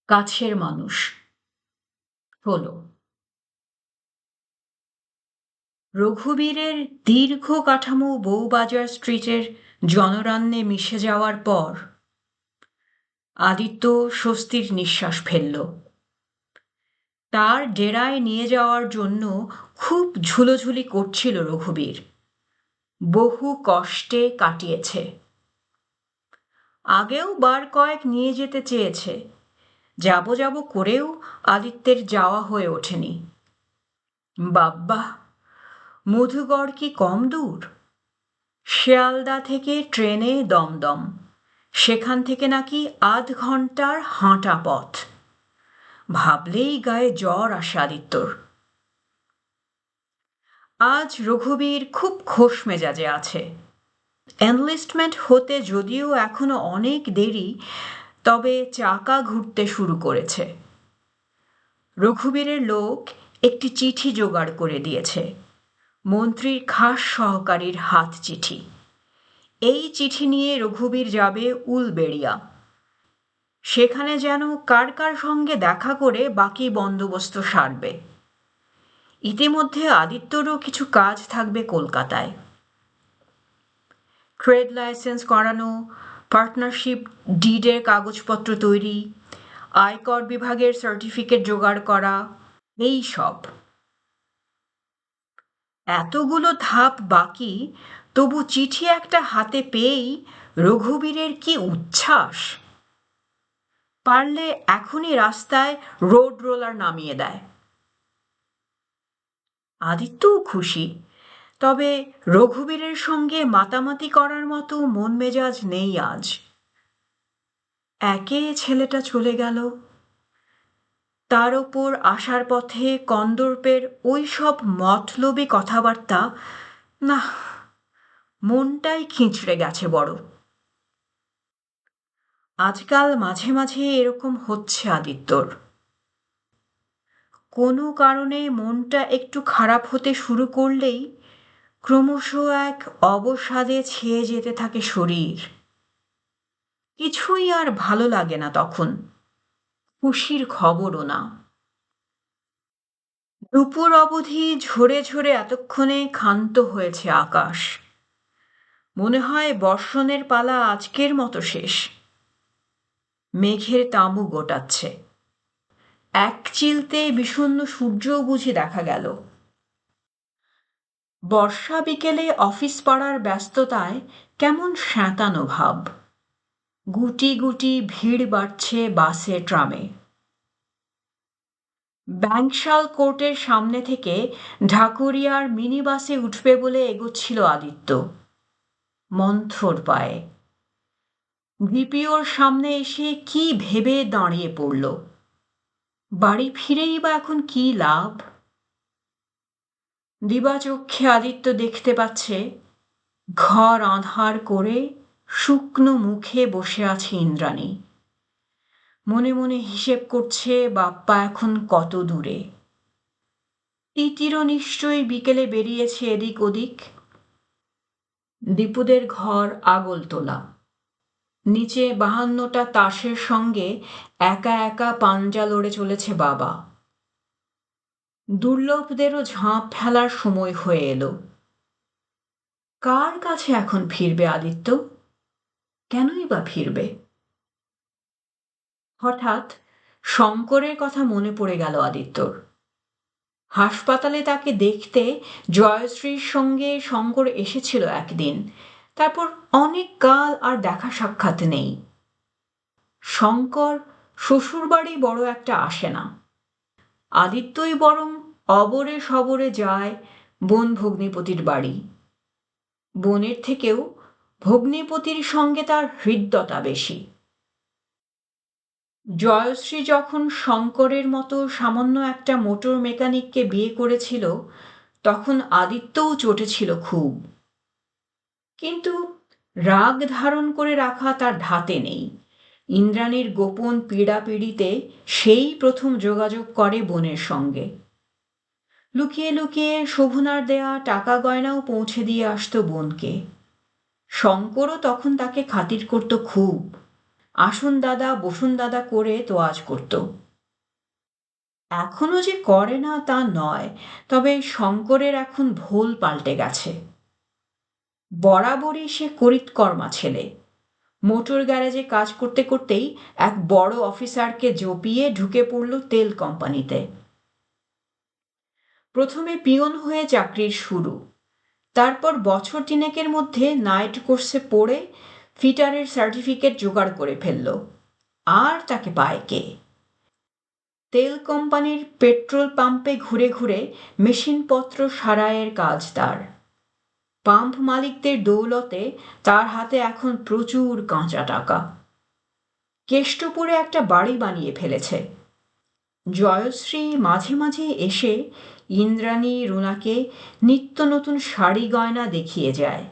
কাছের মানুষ হলো রঘুবীরের দীর্ঘ কাঠামো বউবাজার স্ট্রিটের জনরান্নে মিশে যাওয়ার পর আদিত্য স্বস্তির নিঃশ্বাস ফেলল। তার ডেরায় নিয়ে যাওয়ার জন্য খুব ঝুলোঝুলি করছিল রঘুবীর। বহু কষ্টে কাটিয়েছে। আগেও বার কয়েক নিয়ে যেতে চেয়েছে, যাব যাব করেও আদিত্যের যাওয়া হয়ে ওঠেনি। বাব্বা, মধুগড় কি কম দূর? শিয়ালদা থেকে ট্রেনে দমদম, সেখান থেকে নাকি আধ ঘন্টার হাঁটা পথ। ভাবলেই গায়ে জ্বর আসে আদিত্যর। আজ রঘুবীর খুব খোশ মেজাজে আছে। এনলিস্টমেন্ট হতে যদিও এখনো অনেক দেরি, তবে চাকা ঘুরতে শুরু করেছে। রঘুবীরের লোক একটি চিঠি জোগাড় করে দিয়েছে, মন্ত্রীর খাস সহকারীর হাত চিঠি। এই চিঠি নিয়ে রঘুবীর যাবে উলবেড়িয়া। সেখানে যেন কার কার সঙ্গে দেখা করে বাকি বন্দোবস্ত সারবে। ইতিমধ্যে আদিত্যরও কিছু কাজ থাকবে কলকাতায়। ট্রেড লাইসেন্স করানো, পার্টনারশিপ ডিডের কাগজপত্র তৈরি, আয়কর বিভাগের সার্টিফিকেট জোগাড় করা, এই সব। এতগুলো ধাপ বাকি, তবু চিঠি একটা হাতে পেয়েই রঘুবীরের কি উচ্ছ্বাস! পারলে এখনই রাস্তায় রোড রোলার নামিয়ে দেয়। আদিত্যও খুশি, তবে রঘুবীরের সঙ্গে মাতামাতি করার মতো মন মেজাজ নেই আজ। একে ছেলেটা চলে গেল, তার ওপর আসার পথে কন্দর্পের ওই সব মতলবী কথাবার্তা। না, মনটাই খিঁচড়ে গেছে বড়। আজকাল মাঝে মাঝে এরকম হচ্ছে আদিত্যর। কোনো কারণে মনটা একটু খারাপ হতে শুরু করলেই ক্রমশ এক অবসাদে ছেয়ে যেতে থাকে শরীর। কিছুই আর ভালো লাগে না তখন, খুশির খবরও না। দুপুর অবধি ঝরে ঝরে এতক্ষণে ক্ষান্ত হয়েছে আকাশ। মনে হয় বর্ষণের পালা আজকের মতো শেষ। মেঘের তাঁবু গোটাচ্ছে। এক চিলতে বিষণ্ণ সূর্যও বুঝি দেখা গেল। বর্ষা বিকেলে অফিস পাড়ার ব্যস্ততায় কেমন স্যাঁতানো ভাব। গুটি গুটি ভিড় বাড়ছে বাসে ট্রামে। ব্যাংকশাল কোর্টের সামনে থেকে ঢাকুরিয়ার মিনি বাসে উঠবে বলে এগোচ্ছিল আদিত্য মন্থর পায়ে। ডিপিওর সামনে এসে কি ভেবে দাঁড়িয়ে পড়ল। বাড়ি ফিরেই বা এখন কি লাভ? দিবাচক্ষে আদিত্য দেখতে পাচ্ছে ঘর আঁধার করে শুকনো মুখে বসে আছে ইন্দ্রাণী। মনে মনে হিসেব করছে বাপ্পা এখন কত দূরে। তিতিরও নিশ্চয়ই বিকেলে বেরিয়েছে এদিক ওদিক। দীপুদের ঘর আগলতোলা। নিচে 52টা তাসের সঙ্গে একা একা পাঞ্জা লড়ে চলেছে বাবা। দুর্লভদেরও ঝাঁপ ফেলার সময় হয়ে এলো। কার কাছে এখন ফিরবে আদিত্য? কেনই বা ফিরবে? হঠাৎ শঙ্করের কথা মনে পড়ে গেল আদিত্যর। হাসপাতালে তাকে দেখতে জয়শ্রীর সঙ্গে শঙ্কর এসেছিল একদিন, তারপর অনেক কাল আর দেখা সাক্ষাৎ নেই। শঙ্কর শ্বশুরবাড়ি বড় একটা আসে না। আদিত্যই বরং অবরে সবরে যায় বোন ভগ্নিপতির বাড়ি। বোনের থেকেও ভগ্নিপতির সঙ্গে তার হৃদ্যতা বেশি। জয়শ্রী যখন শঙ্করের মতো সামান্য একটা মোটর মেকানিককে বিয়ে করেছিল, তখন আদিত্যও চটেছিল খুব। কিন্তু রাগ ধারণ করে রাখা তার ধাতে নেই। ইন্দ্রাণীর গোপন পীড়াপিড়িতে সেই প্রথম যোগাযোগ করে বোনের সঙ্গে। লুকিয়ে লুকিয়ে শোভনার দেয়া টাকা গয়নাও পৌঁছে দিয়ে আসতো বোনকে। শঙ্করও তখন তাকে খাতির করত খুব। আসুন দাদা বসুন দাদা করে তোয়াজ করত। এখনো যে করে না তা নয়, তবে শঙ্করের এখন ভোল পাল্টে গেছে। বরাবরই সে করিতকর্মা ছেলে। মোটর গ্যারেজে কাজ করতে করতেই এক বড় অফিসারকে জপিয়ে ঢুকে পড়ল তেল কোম্পানিতে। প্রথমে পিয়ন হয়ে চাকরির শুরু, তারপর বছর তিনেকের মধ্যে নাইট কোর্সে পড়ে ফিটারের সার্টিফিকেট জোগাড় করে ফেলল। আর তাকে পায় কে? তেল কোম্পানির পেট্রোল পাম্পে ঘুরে ঘুরে মেশিনপত্র সারাইয়ের কাজ তার। পাম্প মালিকদের দৌলতে তার হাতে এখন প্রচুর কাঁচা টাকা। কেষ্টপুরে একটা বাড়ি বানিয়ে ফেলেছে। জয়শ্রী মাঝে মাঝে এসে ইন্দ্রাণী রুনাকে নিত্য নতুন শাড়ি গয়না দেখিয়ে যায়।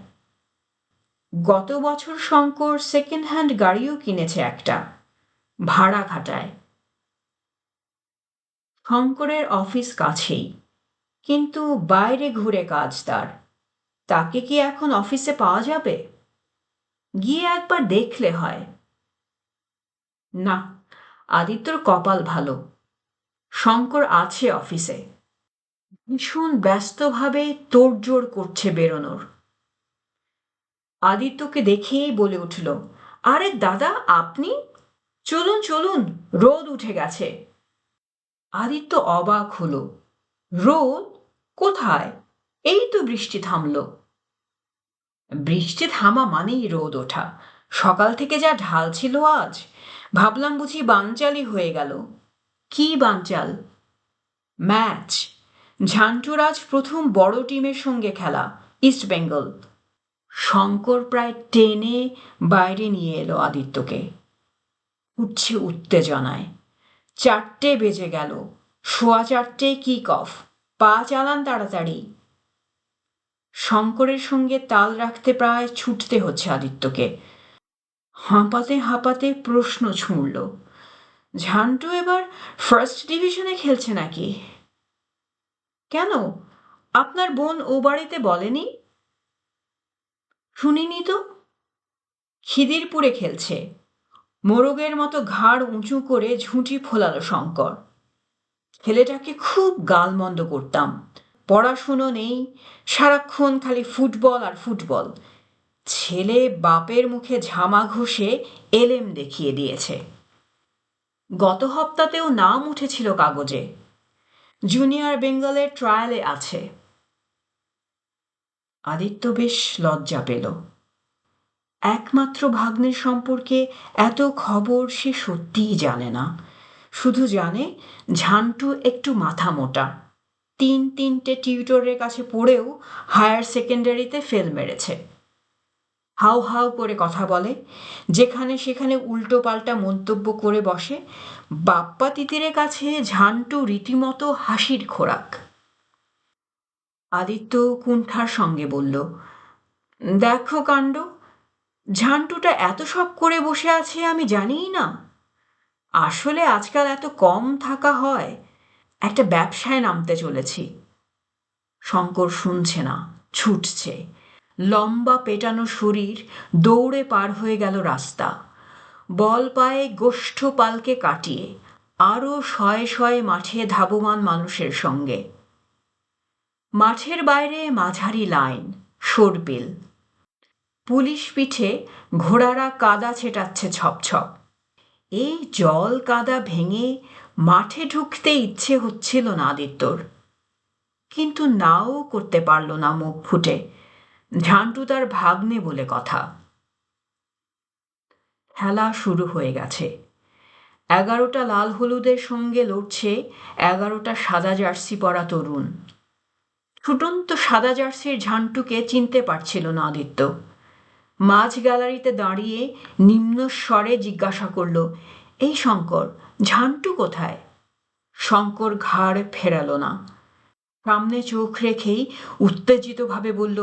গত বছর শঙ্কর সেকেন্ড হ্যান্ড গাড়িও কিনেছে একটা, ভাড়া খাটায়। শঙ্করের অফিস কাছেই, কিন্তু বাইরে ঘুরে কাজ তার। তাকে কি এখন অফিসে পাওয়া যাবে? গিয়ে একবার দেখলে হয়। না, আদিত্যর কপাল ভালো, শঙ্কর আছে অফিসে। ভীষণ ব্যস্তভাবে তোড়জোড় করছে বেরোনোর। আদিত্যকে দেখেই বলে উঠল, আরে দাদা আপনি? চলুন চলুন, রোদ উঠে গেছে। আদিত্য অবাক হলো। রোদ? কোথায়? এই তো বৃষ্টি থামল। বৃষ্টি থামা মানেই রোদ ওঠা। সকাল থেকে যা ঢাল ছিল আজ, ভাবলাম বুঝি বানচালই হয়ে গেল। কি বানচাল? ম্যাচ। ঝান্টুর আজ প্রথম বড় টিমের সঙ্গে খেলা, ইস্টবেঙ্গল। শঙ্কর প্রায় টেনে বাইরে নিয়ে এলো আদিত্যকে। উঠছে উত্তেজনায়। 4টে বেজে গেল, 4:15 কিক অফ। পা চালান তাড়াতাড়ি। শঙ্করের সঙ্গে তাল রাখতে প্রায় ছুটতে হচ্ছে আদিত্যকে। হাঁপাতে হাঁপাতে প্রশ্ন ছুঁড়ল, ঝান্টু এবার ফার্স্ট ডিভিশনে খেলছে নাকি? কেন, আপনার বোন ও বাড়িতে বলেনি? শুনিনি তো। খিদিরপুরে খেলছে। মোরগের মতো ঘাড় উঁচু করে ঝুঁটি ফোলালো শঙ্কর। ছেলেটাকে খুব গালমন্দ করতাম। পড়াশুনো নেই, সারাক্ষণ খালি ফুটবল আর ফুটবল। ছেলে বাপের মুখে ঝামা ঘষে এলেম দেখিয়ে দিয়েছে। গত হপ্তাতেও নাম উঠেছিল কাগজে। জুনিয়র বেঙ্গলের ট্রায়ালে আছে। আদিত্য বেশ লজ্জা পেল। একমাত্র ভাগ্নের সম্পর্কে এত খবর সে সত্যিই জানে না। শুধু জানে ঝান্টু একটু মাথা মোটা, 3টে টিউটরের কাছে পড়েও হায়ার সেকেন্ডারিতে ফেল মেরেছে। হাউ হাউ করে কথা বলে, যেখানে সেখানে উল্টো পাল্টা মন্তব্য করে বসে। বাপ্পা তিতিরের কাছে ঝান্টু রীতিমতো হাসির খোরাক। আদিত্য কুণ্ঠার সঙ্গে বলল, দেখো কাণ্ড, ঝান্টুটা এত সব করে বসে আছে আমি জানিই না। আসলে আজকাল এত কম থাকা হয়। একটা ব্যবসায় নামতে চলেছি। শঙ্কর শুনছে না, ছুটছে। লম্বা পেটানো শরীর দৌড়ে পার হয়ে গেল রাস্তা। বল পায়ে গোষ্ঠ পালকে কাটিয়ে আরও শয়ে শয়ে মাঠে ধাবমান মানুষের সঙ্গে। মাঠের বাইরে মাঝারি লাইন, শোরবিল। পুলিশ পিঠে ঘোড়ারা কাদা ছেটাচ্ছে ছপছপ। এই জল কাদা ভেঙে মাঠে ঢুকতে ইচ্ছে হচ্ছিল না আদিত্যর, কিন্তু নাও করতে পারল না মুখ ফুটে। ঝান্টু তার ভাগ্নে বলে কথা। খেলা শুরু হয়ে গেছে। 11টা লাল হলুদের সঙ্গে লড়ছে 11টা সাদা জার্সি পরা তরুণ। ছুটন্ত সাদা জার্সির ঝান্টুকে চিনতে পারছিল না আদিত্য। মাঝ গ্যালারিতে দাঁড়িয়ে নিম্ন স্বরে জিজ্ঞাসা করল, এই শঙ্কর, ঝান্টু কোথায়? শঙ্কর ঘাড় ফেরালো না। সামনে চোখ রেখেই উত্তেজিতভাবে বলল,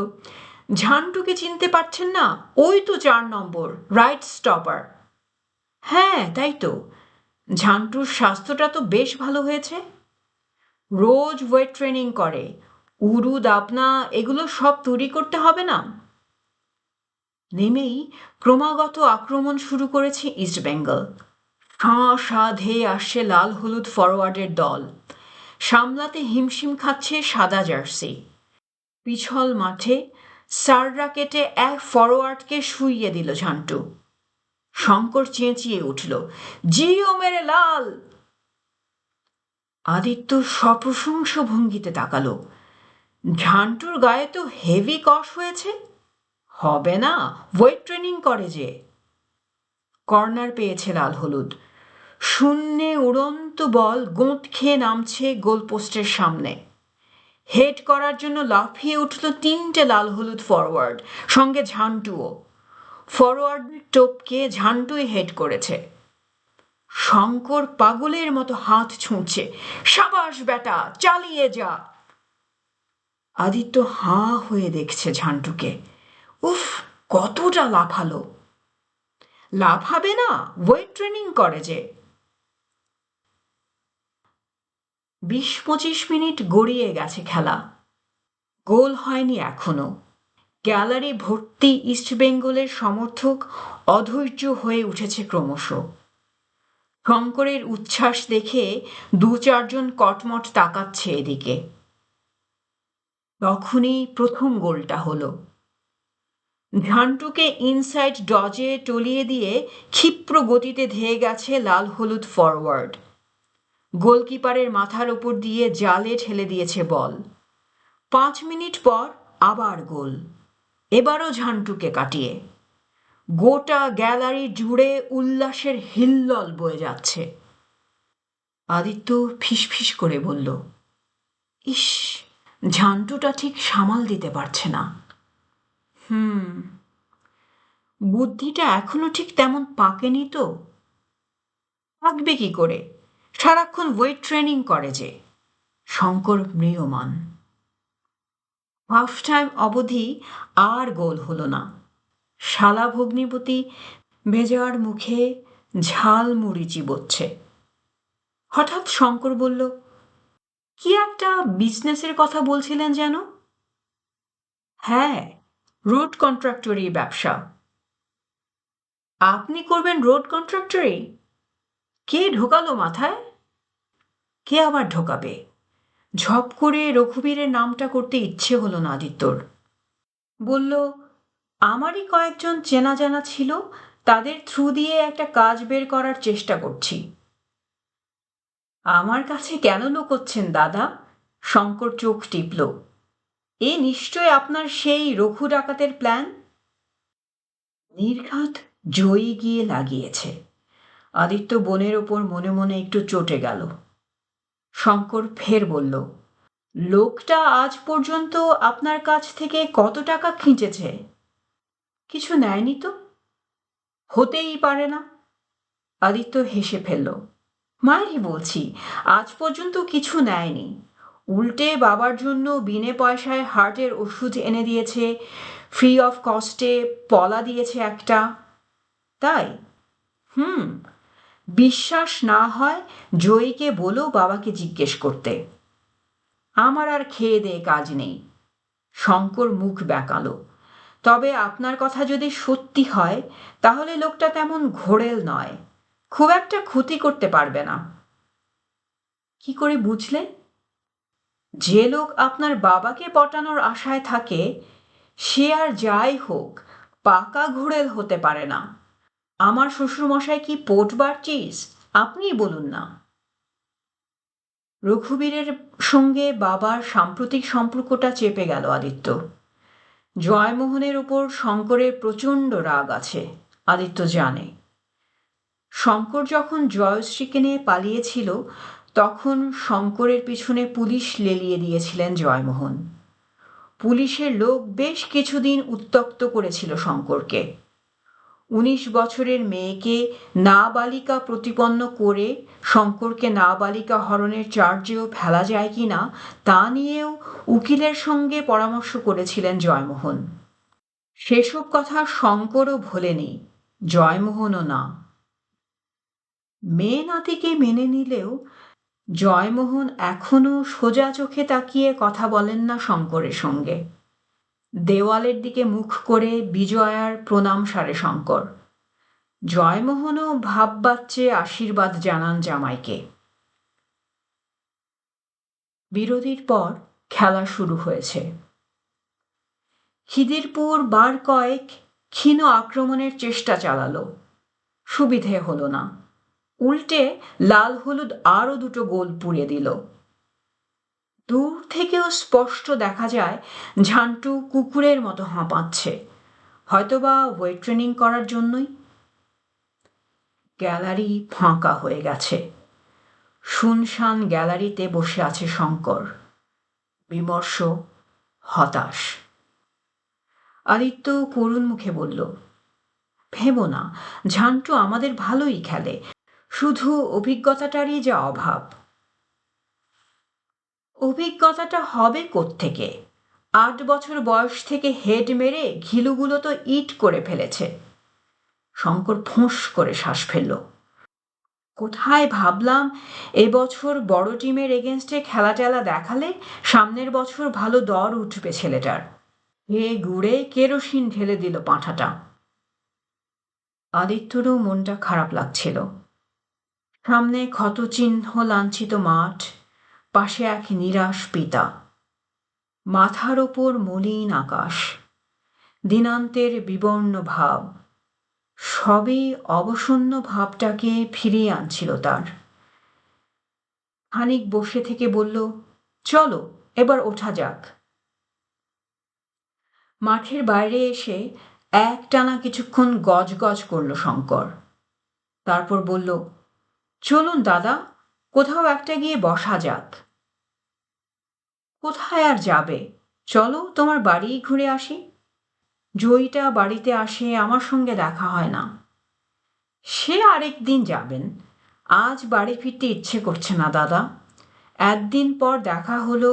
ঝান্টুকে চিনতে পারছেন না? ওই তো 4 নম্বর, রাইট স্টপার। হ্যাঁ তাই তো। ঝান্টুর স্বাস্থ্যটা তো বেশ ভালো হয়েছে। রোজ ওয়েট ট্রেনিং করে। উরু দাপনা এগুলো সব তৈরি করতে হবে না? নেমেই ক্রমাগত আক্রমণ শুরু করেছে ইস্টবেঙ্গল। শাঁ শাঁ ধেয়ে আসছে লাল হলুদ ফরওয়ার্ডের দল, সামলাতে হিমশিম খাচ্ছে সাদা জার্সি। পিছল মাঠে সাররা কেটে এক ফরওয়ার্ডকে শুইয়ে দিল ঝান্টু। শঙ্কর চেঁচিয়ে উঠল, জিও মেরে লাল! আদিত্য সপ্রশংস ভঙ্গিতে তাকালো। ঝান্টুর গায়ে তো হেভি কষ হয়েছে। হবে না, ওয়েট ট্রেনিং করে যে। কর্নার পেয়েছে লাল হলুদ। শূন্যে উড়ন্ত বল গোঁত খেয়ে নামছে গোলপোস্টের সামনে। হেড করার জন্য লাফিয়ে উঠল তিনটে লাল হলুদ ফরওয়ার্ড, সঙ্গে ঝান্টুও। ফরওয়ার্ড টপকে ঝান্টুই হেড করেছে। শঙ্কর পাগলের মতো হাত ছুঁড়ছে, সাবাস বেটা, চালিয়ে যা। আদিত্য হাঁ হয়ে দেখছে ঝান্টুকে। উফ, কতটা লাফালো! লাফাবে না, ওয়েট ট্রেনিং করে যে। ২০-২৫ মিনিট গড়িয়ে গেছে খেলা। গোল হয়নি এখনো। গ্যালারি ভর্তি ইস্টবেঙ্গলের সমর্থক অধৈর্য হয়ে উঠেছে ক্রমশ। শঙ্করের উচ্ছ্বাস দেখে ২-৪ জন কটমট তাকাচ্ছে এদিকে। তখনই প্রথম গোলটা হলো। ঝান্টুকে ইনসাইড ডজে টলিয়ে দিয়ে ক্ষিপ্র গতিতে ধেয়ে গেছে লাল হলুদ ফরওয়ার্ড। গোলকিপারের মাথার ওপর দিয়ে জালে ঠেলে দিয়েছে বল। ৫ মিনিট পর আবার গোল, এবারও ঝান্টুকে কাটিয়ে। গোটা গ্যালারি জুড়ে উল্লাসের হিল্লোল বয়ে যাচ্ছে। আদিত্য ফিসফিস করে বলল, ইস, ঝান্টুটা ঠিক সামাল দিতে পারছে না। বুদ্ধিটা এখনো ঠিক তেমন পাকেনি তো। পাকবে কি করে, সারাক্ষণ ওয়েট ট্রেনিং করে যে। শঙ্কর ম্রিয়মান। হাফ টাইম অবধি আর গোল হলো না। শালা ভগ্নিপতি বেজার মুখে ঝাল মুড়ি চিবোচ্ছে। হঠাৎ শঙ্কর বলল, কি একটা বিজনেসের কথা বলছিলেন যেন? হ্যাঁ, রোড কন্ট্রাক্টরি ব্যবসা। আপনি করবেন রোড কন্ট্রাক্টরি? কে ঢোকালো মাথায়? কে আবার ঢোকাবে? ঝপ করে রঘুবীরের নামটা করতে ইচ্ছে হলো না আদিত্যর। বলল, আমারই কয়েকজন চেনা জানা ছিল, তাদের থ্রু দিয়ে একটা কাজ বের করার চেষ্টা করছি। আমার কাছে কেন লুকোচ্ছেন দাদা? শঙ্কর চোখ টিপল। এ নিশ্চয় আপনার সেই রঘু ডাকাতের প্ল্যান। নির্ঘাত জয়ী গিয়ে লাগিয়েছে। আদিত্য বোনের ওপর মনে মনে একটু চটে গেল। শঙ্কর ফের বলল, লোকটা আজ পর্যন্ত আপনার কাছ থেকে কত টাকা খিঁচেছে? কিছু নেয়নি তো। হতেই পারে না। আদিত্য হেসে ফেলল। মায়েরই বলছি, আজ পর্যন্ত কিছু নেয়নি। উল্টে বাবার জন্য বিনে পয়সায় হার্টের ওষুধ এনে দিয়েছে, ফ্রি অফ কস্টে পলা দিয়েছে একটা। তাই? বিশ্বাস না হয় জয়ীকে বলো বাবাকে জিজ্ঞেস করতে। আমার আর খেয়ে দেয়ে কাজ নেই। শঙ্কর মুখ বেঁকালো। তবে আপনার কথা যদি সত্যি হয়, তাহলে লোকটা তেমন ঘোরেল নয়, খুব একটা ক্ষতি করতে পারবে না। কি করে বুঝলে? যে লোক আপনার বাবাকে পটানোর আশায় থাকে, সে আর যাই হোক পাকা ঘোরেল হতে পারে না। আমার শ্বশুরমশাই কি পোটবার চিজ, আপনিই বলুন না। রঘুবীরের সঙ্গে বাবার সাম্প্রতিক সম্পর্কটা চেপে গেল আদিত্য। জয়মোহনের ওপর শঙ্করের প্রচণ্ড রাগ আছে, আদিত্য জানে। শঙ্কর যখন জয়শ্রীকে নিয়ে পালিয়েছিল, তখন শঙ্করের পিছনে পুলিশ লেলিয়ে দিয়েছিলেন জয়মোহন। পুলিশের লোক বেশ কিছুদিন উত্ত্যক্ত করেছিল শঙ্করকে। ১৯ বছরের মেয়েকে নাবালিকা প্রতিপন্ন করে শঙ্করকে নাবালিকা হরণের চার্জেও ফেলা যায় কি না তা নিয়েও উকিলের সঙ্গে পরামর্শ করেছিলেন জয়মোহন। সেসব কথা শঙ্করও ভোলেনি, জয়মোহনও না। মেয়ে নাতিকে মেনে নিলেও জয়মোহন এখনো সোজা চোখে তাকিয়ে কথা বলেন না শঙ্করের সঙ্গে। দেওয়ালের দিকে মুখ করে বিজয়ার প্রণাম সারে শঙ্কর। জয়মোহনও ভাব বাচ্চে আশীর্বাদ জানান জামাইকে। বিরতির পর খেলা শুরু হয়েছে। খিদিরপুর বার কয়েক ক্ষীণ আক্রমণের চেষ্টা চালালো, সুবিধে হলো না। উল্টে লাল হলুদ আরও দুটো গোল পুড়ে দিল। দূর থেকেও স্পষ্ট দেখা যায় ঝান্টু কুকুরের মতো হাঁপাচ্ছে, হয়তোবা ওয়েট ট্রেনিং করার জন্যই। গ্যালারি ফাঁকা হয়ে গেছে। শুনশান গ্যালারিতে বসে আছে শঙ্কর, বিমর্ষ, হতাশ। আদিত্য করুণ মুখে বলল, ভেবো না, ঝান্টু আমাদের ভালোই খেলে, শুধু অভিজ্ঞতাটারই যা অভাব। অভিজ্ঞতাটা হবে কোত্থেকে? 8 বছর বয়স থেকে হেড মেরে ঘিলুগুলো তো ইট করে ফেলেছে। শঙ্কর ফোঁস করে শ্বাস ফেলল। কোথায় ভাবলাম এবছর বড় টিমের এগেনস্টে খেলা টেলা দেখালে সামনের বছর ভালো দর উঠবে ছেলেটার। হে গুড়ে কেরোসিন ঢেলে দিল পাঁঠাটা। আদিত্যরও মনটা খারাপ লাগছিল। সামনে ক্ষতচিহ্ন লাঞ্ছিত মাঠ, পাশে এক নিরাশ পিতা, মাথার ওপর মলিন আকাশ, দিনান্তের বিবর্ণ ভাব, সবই অবসন্ন ভাবটাকে ফিরিয়ে আনছিল তার। খানিক বসে থেকে বলল, চলো এবার ওঠা যাক। মাঠের বাইরে এসে একটানা কিছুক্ষণ গজগজ করল শঙ্কর। তারপর বলল, চলুন দাদা, কোথাও একটা গিয়ে বসা যাক। কোথায় আর যাবে, চলো তোমার বাড়িই ঘুরে আসি। জয়ীটা বাড়িতে আসে, আমার সঙ্গে দেখা হয় না। সে আরেক দিন যাবেন, আজ বাড়ি ফিরতে ইচ্ছে করছে না দাদা। একদিন পর দেখা হলো,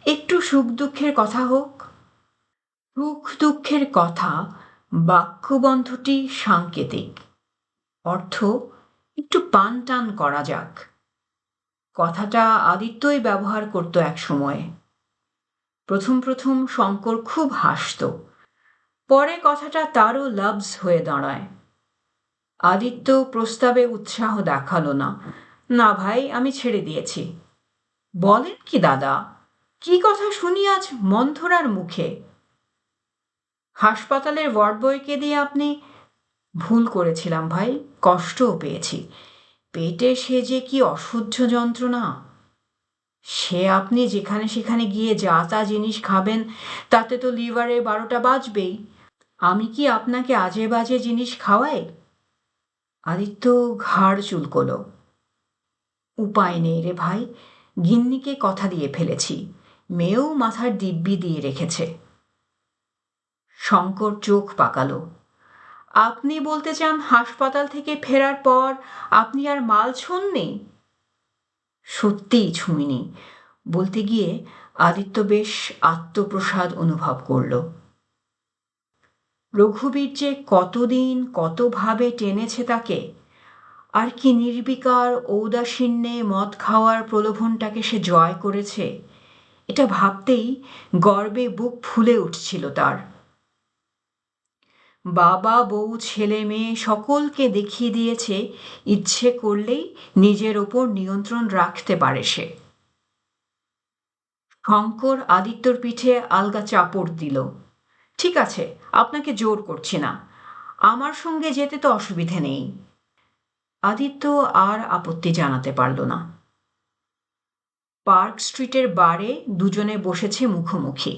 একটু সুখ দুঃখের কথা হোক। সুখ দুঃখের কথা বাক্যবন্ধটি সাংকেতিক, অর্থ একটু পান টান করা যাক। কথাটা আদিত্যই ব্যবহার করত এক সময়ে। প্রথম প্রথম শঙ্কর খুব হাসত, পরে কথাটা তারও লাভস হয়ে দাঁড়ায়। আদিত্য প্রস্তাবে উৎসাহ দেখালো না। না ভাই, আমি ছেড়ে দিয়েছি। বলেন কি দাদা, কি কথা শুনি আজ মন্থরার মুখে? হাসপাতালের ওয়ার্ড বয়কে দিয়ে আপনি? ভুল করেছিলাম ভাই, কষ্টও পেয়েছি। পেটে সে যে কি অসহ্য যন্ত্রণা। সে আপনি যেখানে সেখানে গিয়ে যা তা জিনিস খাবেন, তাতে তো লিভারে 12টা বাজবেই। আমি কি আপনাকে আজে বাজে জিনিস খাওয়াই? আদিত্য ঘাড় চুলকোল। উপায় নেই রে ভাই, গিন্নিকে কথা দিয়ে ফেলেছি, মেয়েও মাথার দিব্যি দিয়ে রেখেছে। শঙ্কর চোখ পাকালো। আপনি বলতে চান হাসপাতাল থেকে ফেরার পর আপনি আর মাল ছোঁননি? সত্যিই ছুঁইনি। বলতে গিয়ে আদিত্য বেশ আত্মপ্রসাদ অনুভব করল। রঘুবীর যে কতদিন কতভাবে টেনেছে তাকে, আর কি নির্বিকার ঔদাসীন্যে মদ খাওয়ার প্রলোভনটাকে সে জয় করেছে, এটা ভাবতেই গর্বে বুক ফুলে উঠছিল তার। বাবা বউ ছেলে মেয়ে সকলকে দেখিয়ে দিয়েছে ইচ্ছে করলেই নিজের ওপর নিয়ন্ত্রণ রাখতে পারে সে। শঙ্কর আদিত্যর পিঠে আলগা চাপড় দিল। ঠিক আছে, আপনাকে জোর করছি না, আমার সঙ্গে যেতে তো অসুবিধে নেই। আদিত্য আর আপত্তি জানাতে পারল না। পার্ক স্ট্রিটের বারে দুজনে বসেছে মুখোমুখি।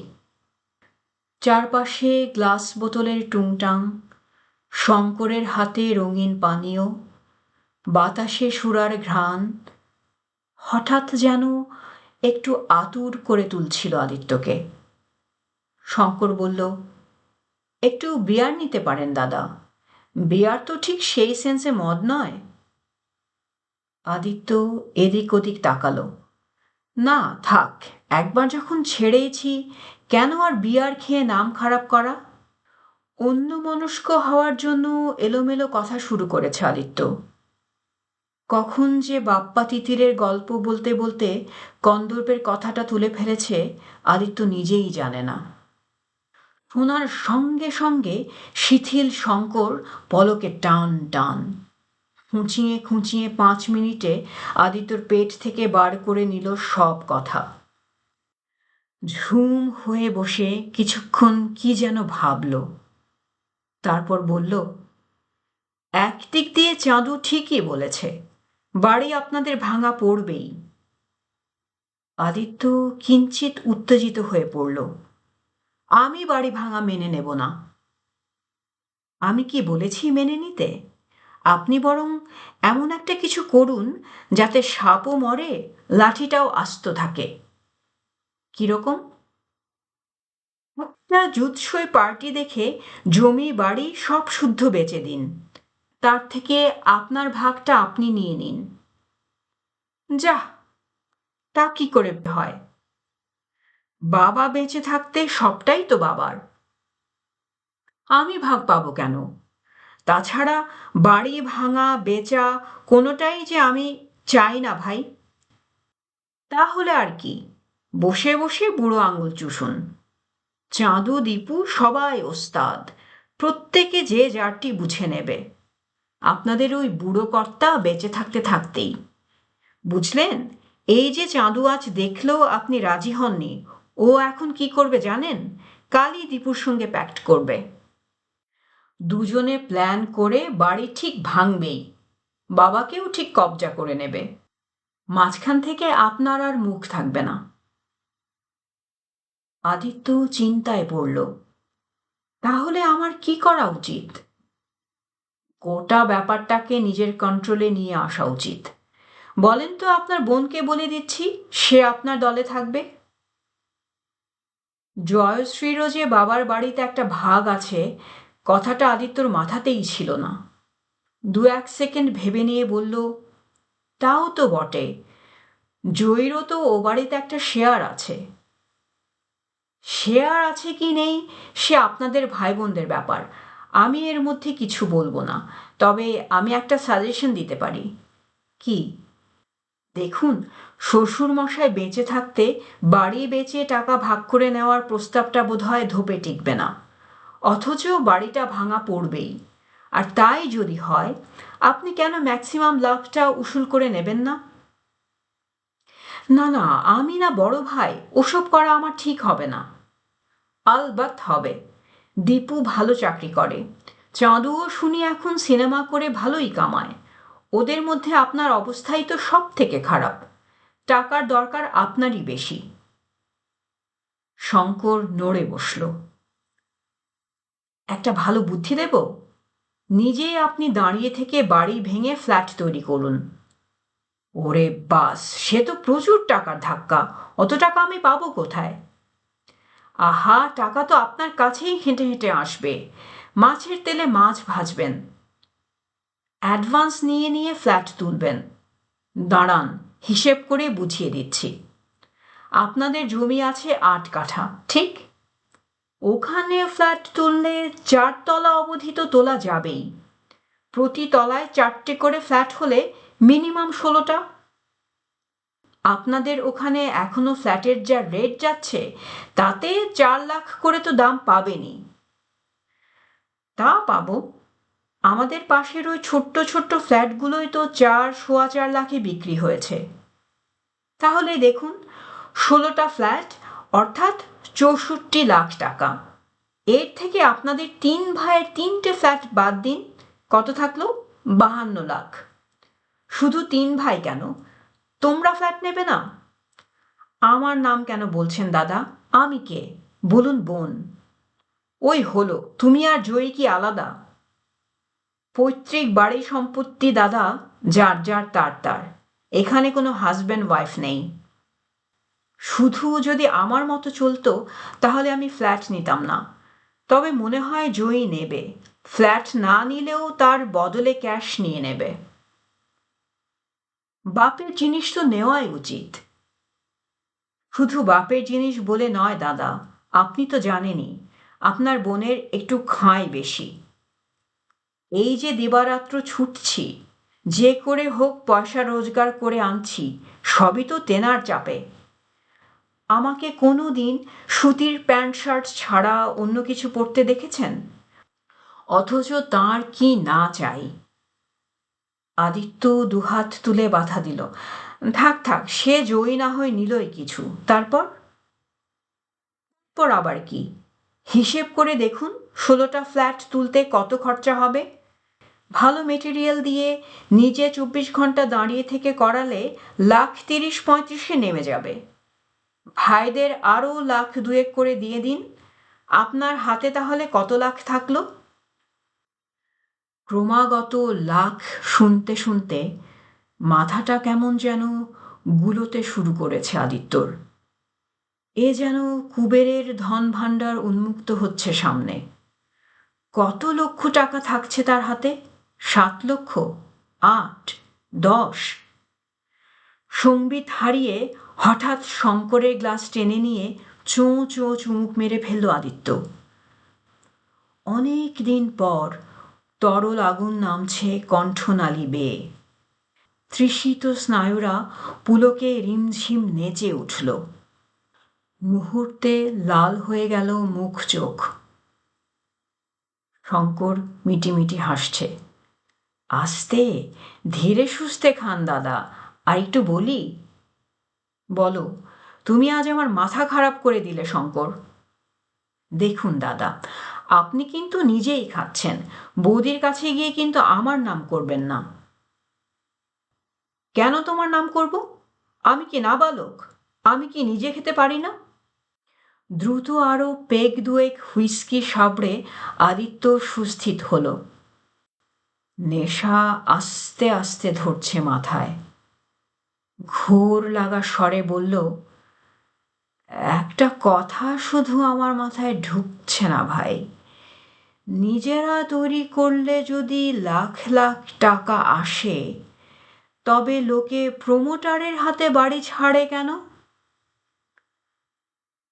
চারপাশে গ্লাস বোতলের টুংটাং, শঙ্করের হাতে রঙিন পানীয়, বাতাসে সুরার ঘ্রাণ হঠাৎ যেন একটু আতুর করে তুলছিল আদিত্যকে। শঙ্কর বলল, একটু বিয়ার নিতে পারেন দাদা। বিয়ার তো ঠিক সেই সেন্সে মদ নয়। আদিত্য এদিক ওদিক তাকালো। না থাক, একবার যখন ছেড়েইছি, কেন আর বিয়ার খেয়ে নাম খারাপ করা? অন্যমনস্ক হওয়ার জন্য এলোমেলো কথা শুরু করেছে আদিত্য। কখন যে বাপ্পা তিতিরের গল্প বলতে বলতে কন্দর্পের কথাটা তুলে ফেলেছে আদিত্য নিজেই জানে না। শোনার সঙ্গে সঙ্গে শিথিল শঙ্কর পলকে টান টান খুঁচিয়ে খুঁচিয়ে 5 মিনিটে আদিত্যর পেট থেকে বার করে নিল সব কথা। ঝুম হয়ে বসে কিছুক্ষণ কি যেন ভাবল, তারপর বলল, একদিক দিয়ে চাঁদু ঠিকই বলেছে, বাড়ি আপনাদের ভাঙা পড়বেই। আদিত্য কিঞ্চিত উত্তেজিত হয়ে পড়ল। আমি বাড়ি ভাঙা মেনে নেব না। আমি কি বলেছি মেনে নিতে? আপনি বরং এমন একটা কিছু করুন যাতে সাপও মরে, লাঠিটাও আস্ত থাকে। কিরকম? একটা জুৎসই পার্টি দেখে জমি বাড়ি সব শুদ্ধ বেচে দিন, তার থেকে আপনার ভাগটা আপনি নিয়ে নিন। যাহ, তা কি করে হয়? বাবা বেঁচে থাকতে সবটাই তো বাবার। আমি ভাগ পাবো কেন? তাছাড়া বাড়ি ভাঙা বেচা কোনোটাই যে আমি চাই না ভাই। তাহলে আর কি, বসে বসে বুড়ো আঙুল চুষুন। চাঁদু দীপু সবাই ওস্তাদ, প্রত্যেকে যে যারটি বুঝে নেবে। আপনাদের ওই বুড়ো কর্তা বেঁচে থাকতে থাকতেই। বুঝলেন, এই যে চাঁদু আজ দেখলেও আপনি রাজি হননি, ও এখন কি করবে জানেন? কালই দীপুর সঙ্গে প্যাক্ট করবে। দুজনে প্ল্যান করে বাড়ি ঠিক ভাঙবেই, বাবাকেও ঠিক কবজা করে নেবে। মাঝখান থেকে আপনার আর মুখ থাকবে না। আদিত্য চিন্তায় পড়ল। তাহলে আমার কি করা উচিত? গোটা ব্যাপারটাকে নিজের কন্ট্রোলে নিয়ে আসা উচিত। বলেন তো, আপনার বোনকে বলে দিচ্ছি, সে আপনার দলে থাকবে। জয়শ্রীরও যে বাবার বাড়িতে একটা ভাগ আছে, কথাটা আদিত্যর মাথাতেই ছিল না। 1 সেকেন্ড ভেবে নিয়ে বলল, তাও তো বটে, জয়ীরও তো ও বাড়িতে একটা শেয়ার আছে। শেয়ার আছে কি নেই সে আপনাদের ভাই বোনদের ব্যাপার, আমি এর মধ্যে কিছু বলবো না। তবে আমি একটা সাজেশন দিতে পারি। কি? দেখুন, শ্বশুর মশাই বেঁচে থাকতে বাড়ি বেচে টাকা ভাগ করে নেওয়ার প্রস্তাবটা বোধহয় ধোপে টিকবে না, অথচ বাড়িটা ভাঙা পড়বেই। আর তাই যদি হয়, আপনি কেন ম্যাক্সিমাম লাভটা উসুল করে নেবেন না? না না, আমি না বড় ভাই, ওসব করা আমার ঠিক হবে না। আলবাত হবে। দীপু ভালো চাকরি করে, চাঁদুও শুনি এখন সিনেমা করে ভালোই কামায়। ওদের মধ্যে আপনার অবস্থাই তো সব থেকে খারাপ। টাকার দরকার আপনারই বেশি। শঙ্কর নড়ে বসল। একটা ভালো বুদ্ধি দেব? নিজে আপনি দাঁড়িয়ে থেকে বাড়ি ভেঙে ফ্ল্যাট তৈরি করুন। ওরে বাস, সে তো প্রচুর টাকার ধাক্কা, অত টাকা আমি পাবো কোথায়? আহা, টাকা তো আপনার কাছেই হেঁটে হেঁটে আসবে। মাছের তেলে মাছ ভাজবেন, অ্যাডভান্স নিয়ে নিয়ে ফ্ল্যাট তুলবেন। দাঁড়ান, হিসেব করে বুঝিয়ে দিচ্ছি। আপনাদের জমি আছে 8 কাঠা, ঠিক? ওখানে ফ্ল্যাট তুললে 4 তলা অবধি তো তোলা যাবেই। প্রতি তলায় 4টে করে ফ্ল্যাট হলে মিনিমাম 16টা। আপনাদের ওখানে এখনো ফ্ল্যাটের যা রেট যাচ্ছে, তাতে 4 লাখ করে তো দাম পাবেনই। তা পাবো। আমাদের পাশের ওই ছোট্ট ছোট্ট ফ্ল্যাটগুলোই তো 4, 4.25 লাখে বিক্রি হয়েছে। তাহলে দেখুন, 16টা ফ্ল্যাট অর্থাৎ 64 লাখ টাকা। এর থেকে আপনাদের 3 ভাইয়ের 3টে ফ্ল্যাট বাদ দিন, কত থাকলো? 52 লাখ। শুধু 3 ভাই কেন, তোমরা ফ্ল্যাট নেবে না? আমার নাম কেন বলছেন দাদা? আমি কে? বলুন বোন। ওই হলো, তুমি আর জয়ী কি আলাদা? পৈতৃক বাড়ি সম্পত্তি দাদা, যার যার তার তার। এখানে কোনো হাজব্যান্ড ওয়াইফ নেই। শুধু যদি আমার মতো চলতো তাহলে আমি ফ্ল্যাট নিতাম না। তবে মনে হয় জয়ী নেবে। ফ্ল্যাট না নিলেও তার বদলে ক্যাশ নিয়ে নেবে। বাপের জিনিস তো নেওয়াই উচিত। শুধু বাপের জিনিস বলে নয় দাদা, আপনি তো জানেনই আপনার বোনের একটু খাঁই বেশি। এই যে দিবারাত্র ছুটছি, যে করে হোক পয়সা রোজগার করে আনছি, সবই তো তেনার চাপে। আমাকে কোনো দিন সুতির প্যান্ট শার্ট ছাড়া অন্য কিছু পরতে দেখেছেন? অথচ তার কি না চাই। আদিত্য দুহাত তুলে বাধা দিল। থাক থাক, সে জয়ী না হয়ে নিলই কিছু। তারপর পর আবার কি? হিসেব করে দেখুন, 16টা ফ্ল্যাট তুলতে কত খরচা হবে। ভালো মেটেরিয়াল দিয়ে নিজে 24 ঘন্টা দাঁড়িয়ে থেকে করালে 1,30,35 নেমে যাবে। ভাইদের আরও 1,02,000 করে দিয়ে দিন। আপনার হাতে তাহলে কত লাখ থাকলো? ক্রমাগত লাখ শুনতে শুনতে মাথাটা কেমন যেন গুলোতে শুরু করেছে আদিত্যর। এ যেন কুবেরের ধন ভাণ্ডার উন্মুক্ত হচ্ছে সামনে। কত লক্ষ টাকা থাকছে তার হাতে? 7 লক্ষ, 8, 10? সংবিত হারিয়ে হঠাৎ শঙ্করের গ্লাস টেনে নিয়ে চোঁ চোঁ চুমুক মেরে ফেলল আদিত্য। অনেক দিন পর তরল আগুন নামছে কণ্ঠনালী বেয়ে। তৃষিত স্নায়ুরা পুলকে রিমঝিম নেচে উঠল। মুহূর্তে লাল হয়ে গেল মুখ চোখ। শঙ্কর মিটিমিটি হাসছে। আস্তে ধীরে সুস্থে খান দাদা। আর একটু বলি? বলো। তুমি আজ আমার মাথা খারাপ করে দিলে শঙ্কর। দেখুন দাদা, আপনি কিন্তু নিজেই খাচ্ছেন। বৌদির কাছে গিয়ে কিন্তু আমার নাম করবেন না। কেন তোমার নাম করব? আমি কি নাবালক? আমি কি নিজে খেতে পারি না? দ্রুত আরও পেগ দুয়েক হুইস্কি সাবড়ে আদিত্য সুস্থিত হল। নেশা আস্তে আস্তে ধরছে মাথায়। ঘোর লাগা স্বরে বলল, একটা কথা শুধু আমার মাথায় ঢুকছে না ভাই। নিজেরা তৈরি করলে যদি লাখ লাখ টাকা আসে, তবে লোকে প্রমোটারের হাতে বাড়ি ছাড়ে কেন?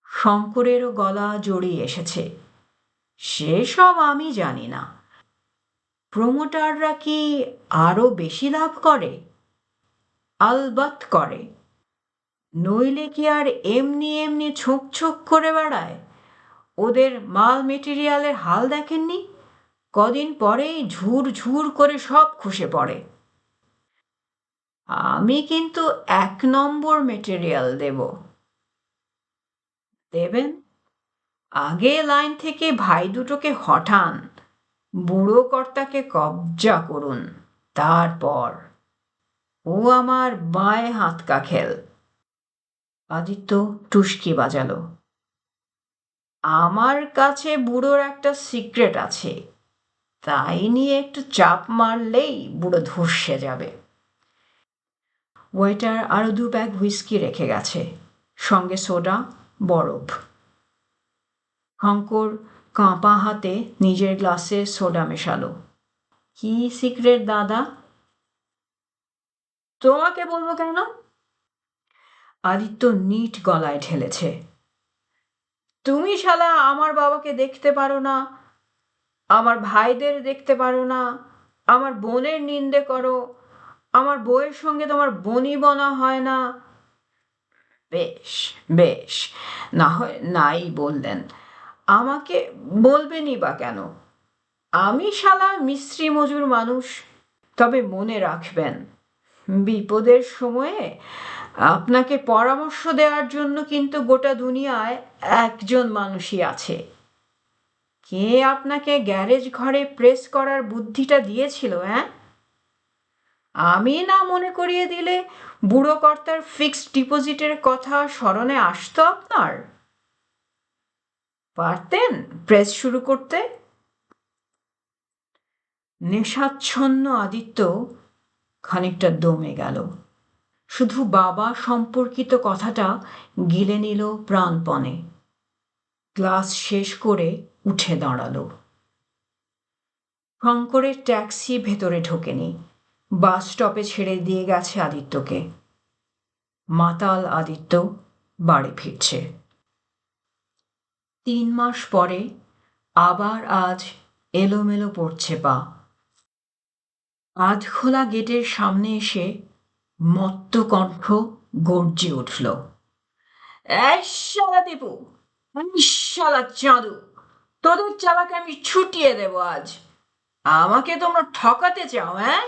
শঙ্করেরও গলা জড়িয়ে এসেছে। সেসব আমি জানি না। প্রমোটাররা কি আরো বেশি লাভ করে? আলবাত করে। নইলে কি আর এমনি এমনি ছোঁক ছোঁক করে বেড়ায়? ওদের মাল মেটেরিয়ালের হাল দেখেননি? কদিন পরেই ঝুর ঝুর করে সব খসে পড়ে। আমি কিন্তু 1 নম্বর মেটেরিয়াল দেব। দেবেন? আগে লাইন থেকে ভাই দুটোকে হঠান, বুড়ো কর্তাকে কবজা করুন, তারপর। ও আমার বাঁয়ে হাত কাখেল। আদিত্য টুসকি বাজালো। আমার কাছে বুড়োর একটা সিক্রেট আছে, তাই নিয়ে একটু চাপ মারলেই বুড়ো ধসে যাবে। ওয়েটার আরো 2 প্যাক হুইস্কি রেখে গেছে, সঙ্গে সোডা, বরফ। শঙ্কর কাঁপা হাতে নিজের গ্লাসে সোডা মেশালো। কি সিক্রেট দাদা? তোমাকে বলবো কেন? আদিত্য নিট গলায় ঢেলেছে। তুমি শালা আমার বাবাকে দেখতে পারো না, আমার ভাইদের দেখতে পারো না, আমার বোনের নিন্দে করো, আমার বউয়ের সঙ্গে তোমার বনিবনা হয় না। বেশ বেশ, না হয় নাই বললেন। আমাকে বলবেনই বা কেন? আমি শালা মিস্ত্রি মজুর মানুষ। তবে মনে রাখবেন, বিপদের সময়ে আপনাকে পরামর্শ দেওয়ার জন্য কিন্তু গোটা দুনিয়ায় একজন মানুষই আছে। কে আপনাকে গ্যারেজ ঘরে প্রেস করার বুদ্ধিটা দিয়েছিল? হ্যাঁ, আমি না মনে করিয়ে দিলে বুড়ো কর্তার ফিক্সড ডিপোজিটের কথা স্মরণে আসতো আপনার? পারতেন প্রেস শুরু করতে? নেশাচ্ছন্ন আদিত্য খানিকটা দমে গেল। শুধু বাবা সম্পর্কিত কথাটা গিলে নিল প্রাণপণে। গ্লাস শেষ করে উঠে দাঁড়ালো। শঙ্করের ট্যাক্সি ভেতরে ঢোকেনি, বাস স্টপে ছেড়ে দিয়ে গেছে আদিত্যকে। মাতাল আদিত্য বাড়ি ফিরছে। 3 মাস পরে আবার আজ এলোমেলো পড়ছে পা। আধখোলা গেটের সামনে এসে মত্ত কণ্ঠ গর্জে উঠল, এই শালা দীপু, এই শালা চাঁদু, তোদের চালাকে আমি ছুটিয়ে দেব আজ। আমাকে তোমরা ঠকাতে চাও, হ্যাঁ?